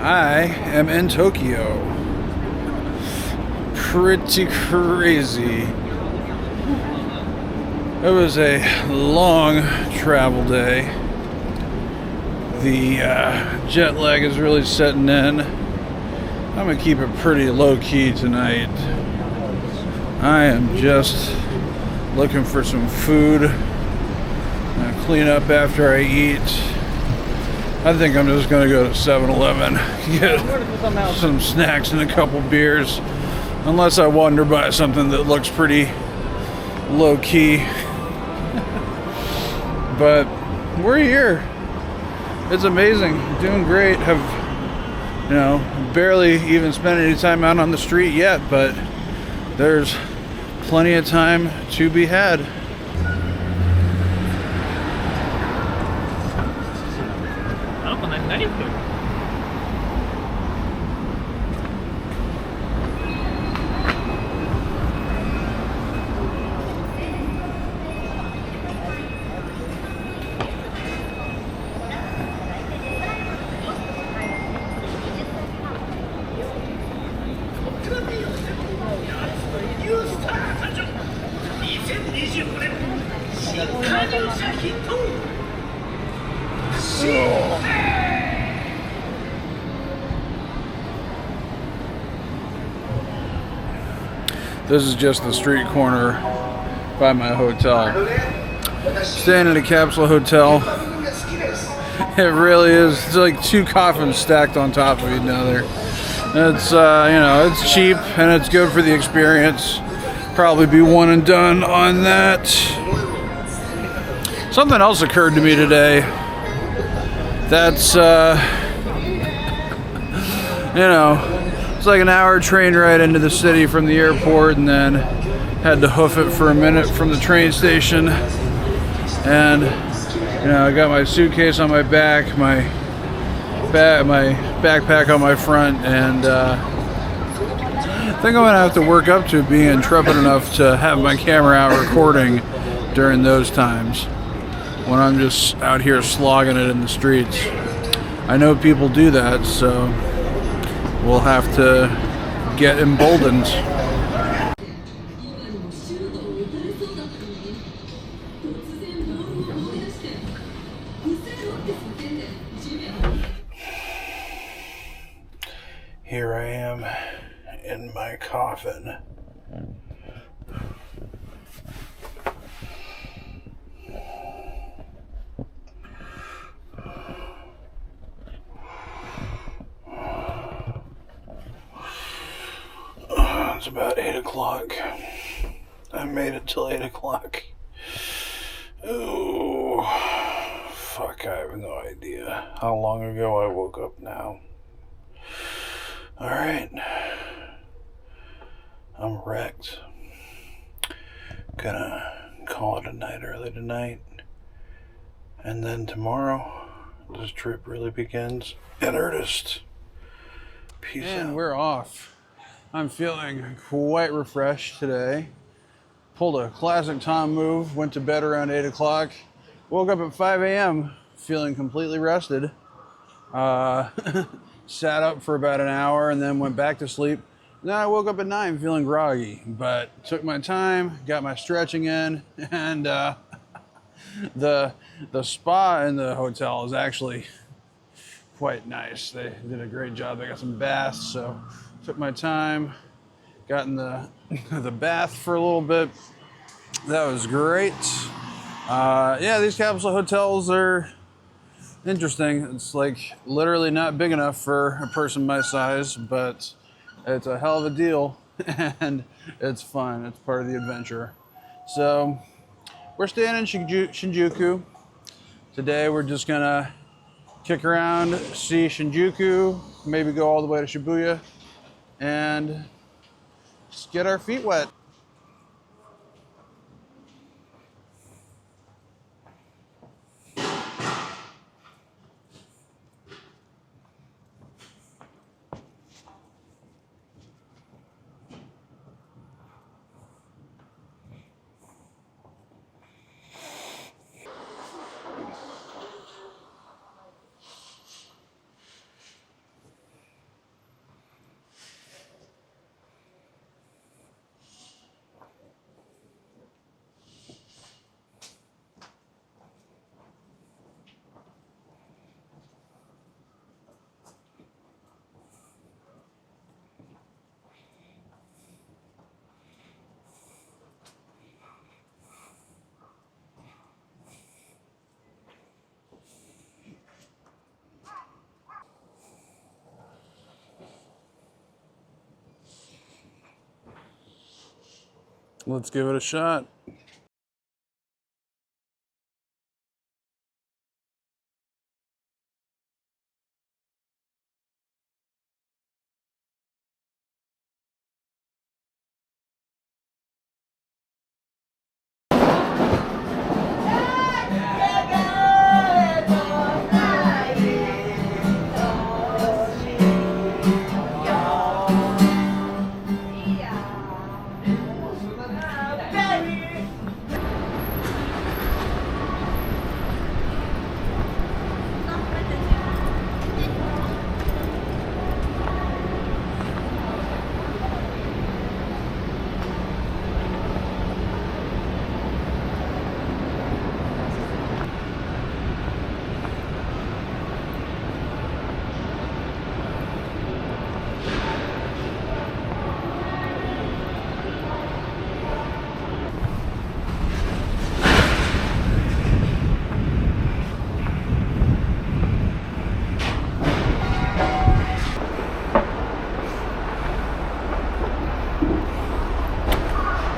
I am in Tokyo. Pretty crazy. It was a long travel day. The jet lag is really setting in. I'm gonna keep it pretty low key tonight. I am just looking for some food. Clean up after I eat. I think I'm just gonna go to 7-Eleven, get some snacks and a couple beers, unless I wander by something that looks pretty low key. But we're here. It's amazing. Doing great. Have barely even spent any time out on the street yet, but there's plenty of time to be had. This is just the street corner by my hotel. Staying in a capsule hotel. It really is. It's like two coffins stacked on top of each other. It's it's cheap and it's good for the experience. Probably be one and done on that. Something else occurred to me today. That's it's like an hour train ride into the city from the airport, and then had to hoof it for a minute from the train station. And I got my suitcase on my back, my backpack on my front, and I think I'm gonna have to work up to being intrepid enough to have my camera out recording during those times when I'm just out here slogging it in the streets. I know people do that, so we'll have to get emboldened. Here I am in my coffin. It's about 8 o'clock. I made it till 8 o'clock. Oh, fuck, I have no idea how long ago I woke up now. Alright. I'm wrecked. Gonna call it a night early tonight. And then tomorrow, this trip really begins in earnest. Peace out. And we're off. I'm feeling quite refreshed today. Pulled a classic Tom move, went to bed around 8 o'clock. Woke up at 5 a.m. feeling completely rested. Sat up for about an hour and then went back to sleep. Then I woke up at 9 feeling groggy, but took my time, got my stretching in, and the spa in the hotel is actually quite nice. They did a great job. They got some baths, so took my time, got in the the bath for a little bit. That was great. These capsule hotels are interesting. It's like literally not big enough for a person my size, but it's a hell of a deal and it's fun. It's part of the adventure. So we're staying in Shinjuku. Today we're just gonna kick around, see Shinjuku, maybe go all the way to Shibuya, and just get our feet wet. Let's give it a shot.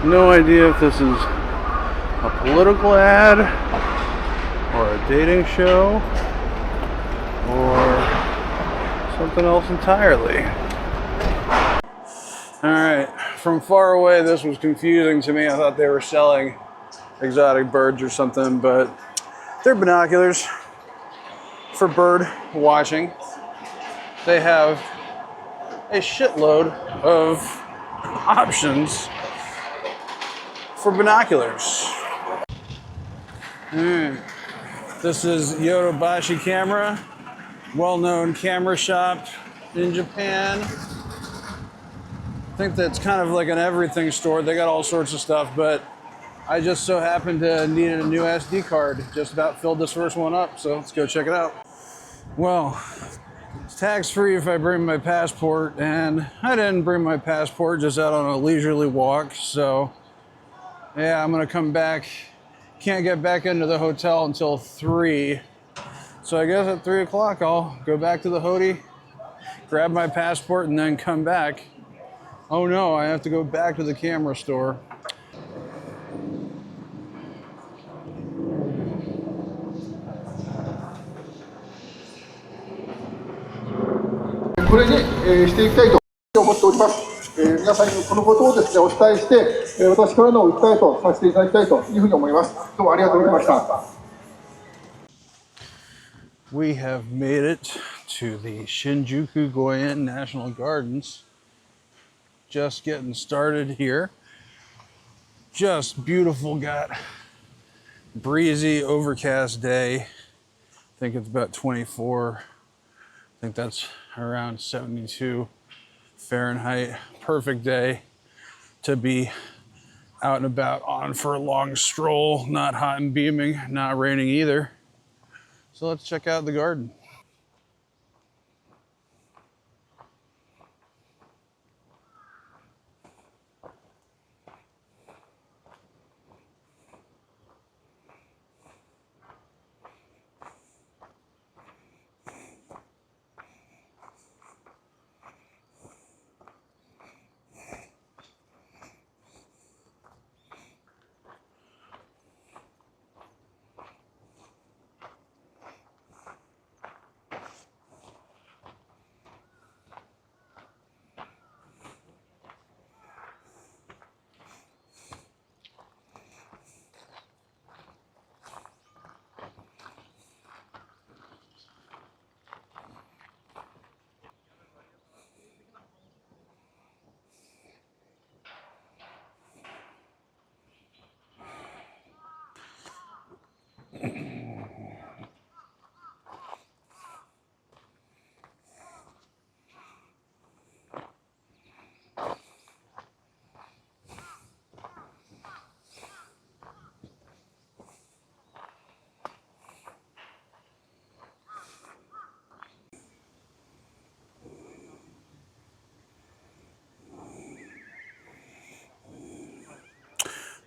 No idea if this is a political ad or a dating show or something else entirely. Alright, from far away this was confusing to me. I thought they were selling exotic birds or something, but they're binoculars for bird watching. They have a shitload of options for binoculars. This is Yodobashi Camera, well-known camera shop in Japan. I think that's kind of like an everything store. They got all sorts of stuff, but I just so happened to need a new SD card. Just about filled this first one up, so let's go check it out. Well, it's tax-free if I bring my passport, and I didn't bring my passport, just out on a leisurely walk, so yeah, I'm gonna come back. Can't get back into the hotel until 3. So I guess at 3 o'clock I'll go back to the Hody, grab my passport, and then come back. Oh no, I have to go back to the camera store. これに、していきたいと思っております。皆さんにこのことをですね、お伝えして、私からの訴えとさせていただきたいというふうに思います。どうもありがとうございました。We have made it to the Shinjuku Goyen National Gardens. Just getting started here. Just beautiful, got breezy, overcast day. I think it's about 24. I think that's around 72 Fahrenheit. Perfect day to be out and about on for a long stroll. Not hot and beaming, not raining either. So let's check out the garden.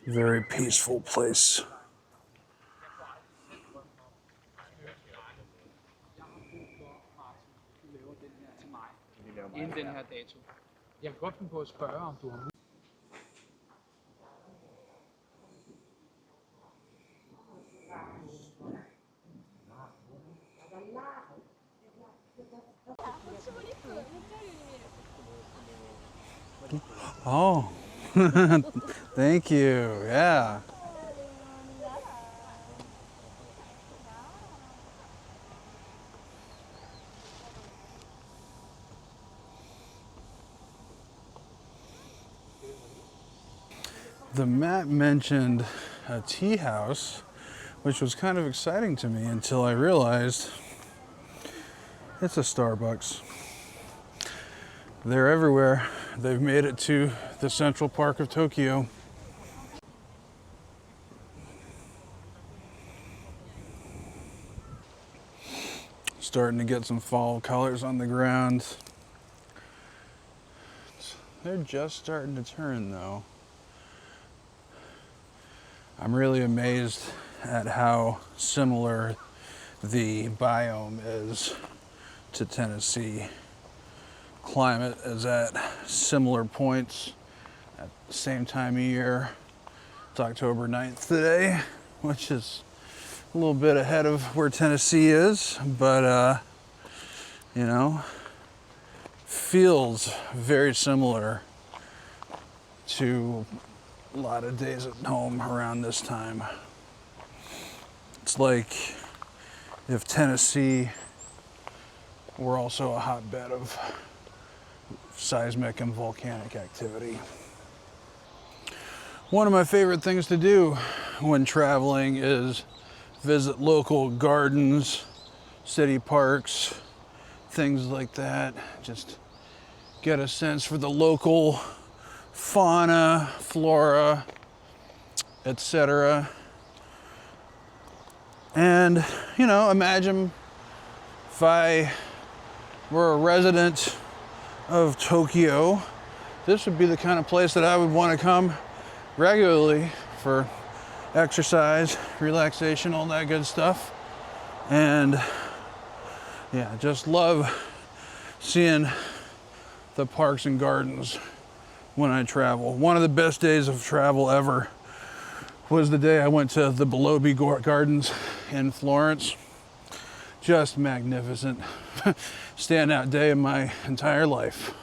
Very peaceful place. Inden den her dato. Jeg kan godt finde på at spørge, om du har Oh, thank you. Yeah. The map mentioned a tea house, which was kind of exciting to me until I realized it's a Starbucks. They're everywhere. They've made it to the Central Park of Tokyo. Starting to get some fall colors on the ground. They're just starting to turn though. I'm really amazed at how similar the biome is to Tennessee. Climate is at similar points at the same time of year. It's October 9th today, which is a little bit ahead of where Tennessee is, but you know, feels very similar to a lot of days at home around this time. It's like if Tennessee were also a hotbed of seismic and volcanic activity. One of my favorite things to do when traveling is visit local gardens, city parks, things like that. Just get a sense for the local fauna, flora, etc. And, you know, imagine if I were a resident of Tokyo, this would be the kind of place that I would want to come regularly for exercise, relaxation, all that good stuff. And yeah, just love seeing the parks and gardens when I travel. One of the best days of travel ever was the day I went to the Bologna Gardens in Florence. Just magnificent. Standout day of my entire life.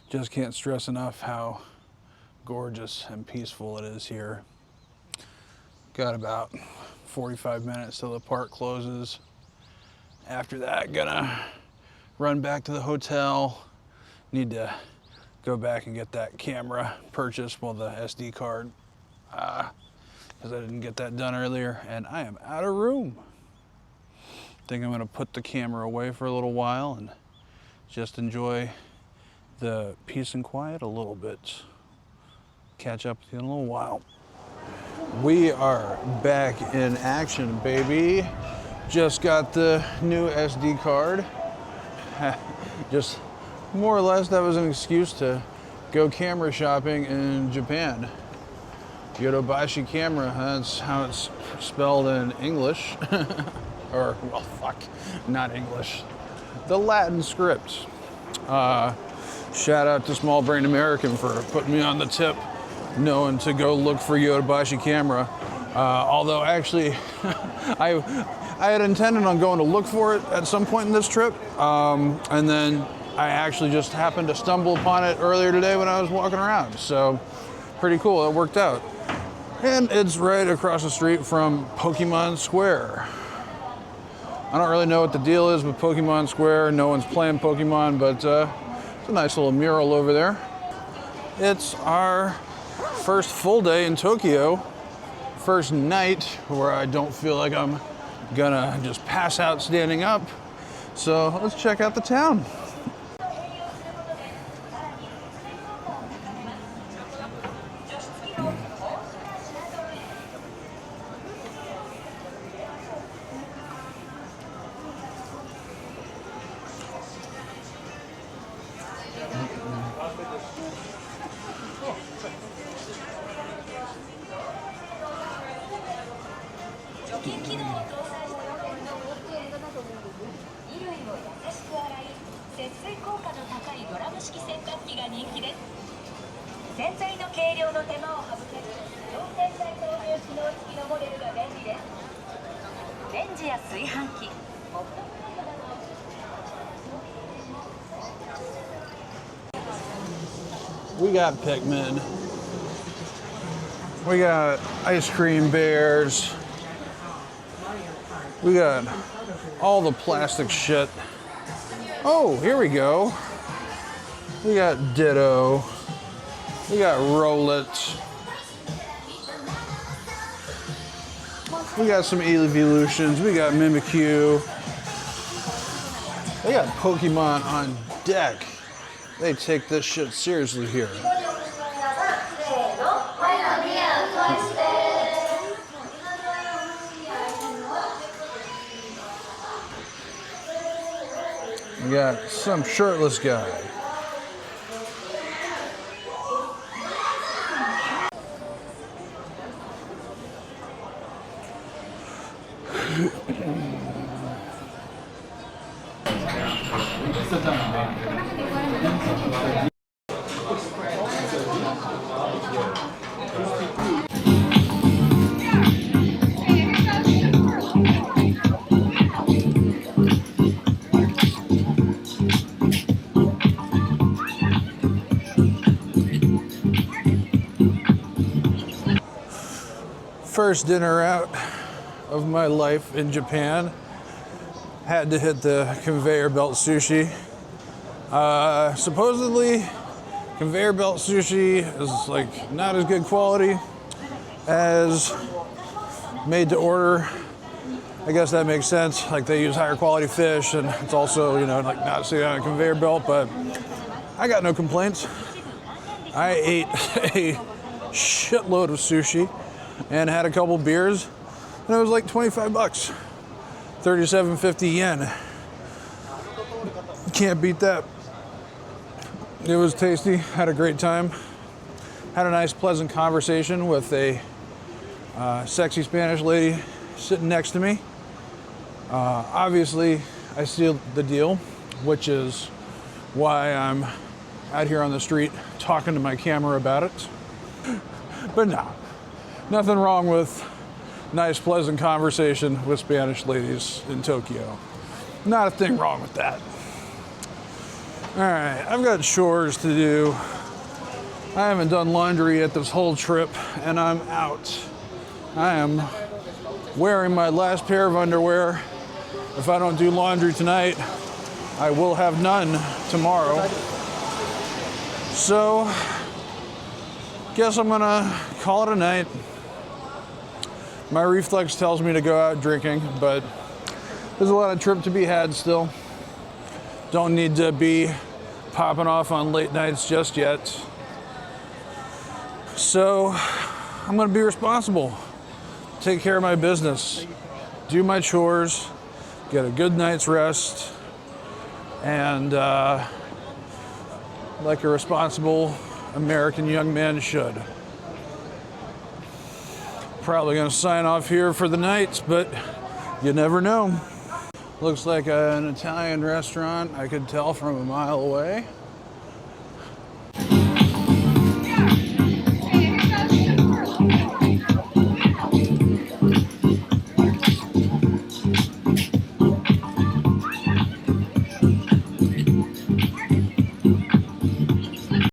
Just can't stress enough how gorgeous and peaceful it is here. Got about 45 minutes till the park closes. After that, gonna run back to the hotel. Need to go back and get that camera purchased, well, the SD card, because I didn't get that done earlier, and I am out of room. Think I'm gonna put the camera away for a little while and just enjoy the peace and quiet a little bit. Catch up with you in a little while. We are back in action, baby. Just got the new SD card. Just more or less that was an excuse to go camera shopping in Japan. Yodobashi camera, that's how it's spelled in English. Or, well, fuck, not English. The Latin script. Shout out to Small Brain American for putting me on the tip, knowing to go look for Yodobashi camera. Although actually, I had intended on going to look for it at some point in this trip, and then I actually just happened to stumble upon it earlier today when I was walking around. So pretty cool, it worked out. And it's right across the street from Pokemon Square. I don't really know what the deal is with Pokemon Square. No one's playing Pokemon, but it's a nice little mural over there. It's our first full day in Tokyo. First night where I don't feel like I'm gonna just pass out standing up. So let's check out the town. 洗濯機が人気です。洗剤の計量の手間を省ける超洗剤投入機能付きのモデルが便利です。レンジや炊飯器、ホットプレートなど We got Pikmin. We got ice cream bears. We got all the plastic shit. Oh, here we go. We got Ditto. We got Rollets. We got some Evolutions. We got Mimikyu. They got Pokemon on deck. They take this shit seriously here. We got some shirtless guy. First dinner out of my life in Japan. Had to hit the conveyor belt sushi. Supposedly, conveyor belt sushi is like not as good quality as made to order. I guess that makes sense. Like they use higher quality fish, and it's also, you know, like not sitting on a conveyor belt. But I got no complaints. I ate a shitload of sushi and had a couple beers, and it was like 25 bucks, 37.50 yen. Can't beat that. It was tasty, had a great time, had a nice pleasant conversation with a sexy Spanish lady sitting next to me. Obviously, I sealed the deal, which is why I'm out here on the street talking to my camera about it. But no. Nothing wrong with nice, pleasant conversation with Spanish ladies in Tokyo. Not a thing wrong with that. All right, I've got chores to do. I haven't done laundry yet this whole trip, and I'm out. I am wearing my last pair of underwear. If I don't do laundry tonight, I will have none tomorrow. So, guess I'm gonna call it a night. My reflex tells me to go out drinking, but there's a lot of trip to be had still. Don't need to be popping off on late nights just yet. So I'm gonna be responsible, take care of my business, do my chores, get a good night's rest, and like a responsible American young man should. Probably gonna sign off here for the night, but you never know. Looks like an Italian restaurant, I could tell from a mile away.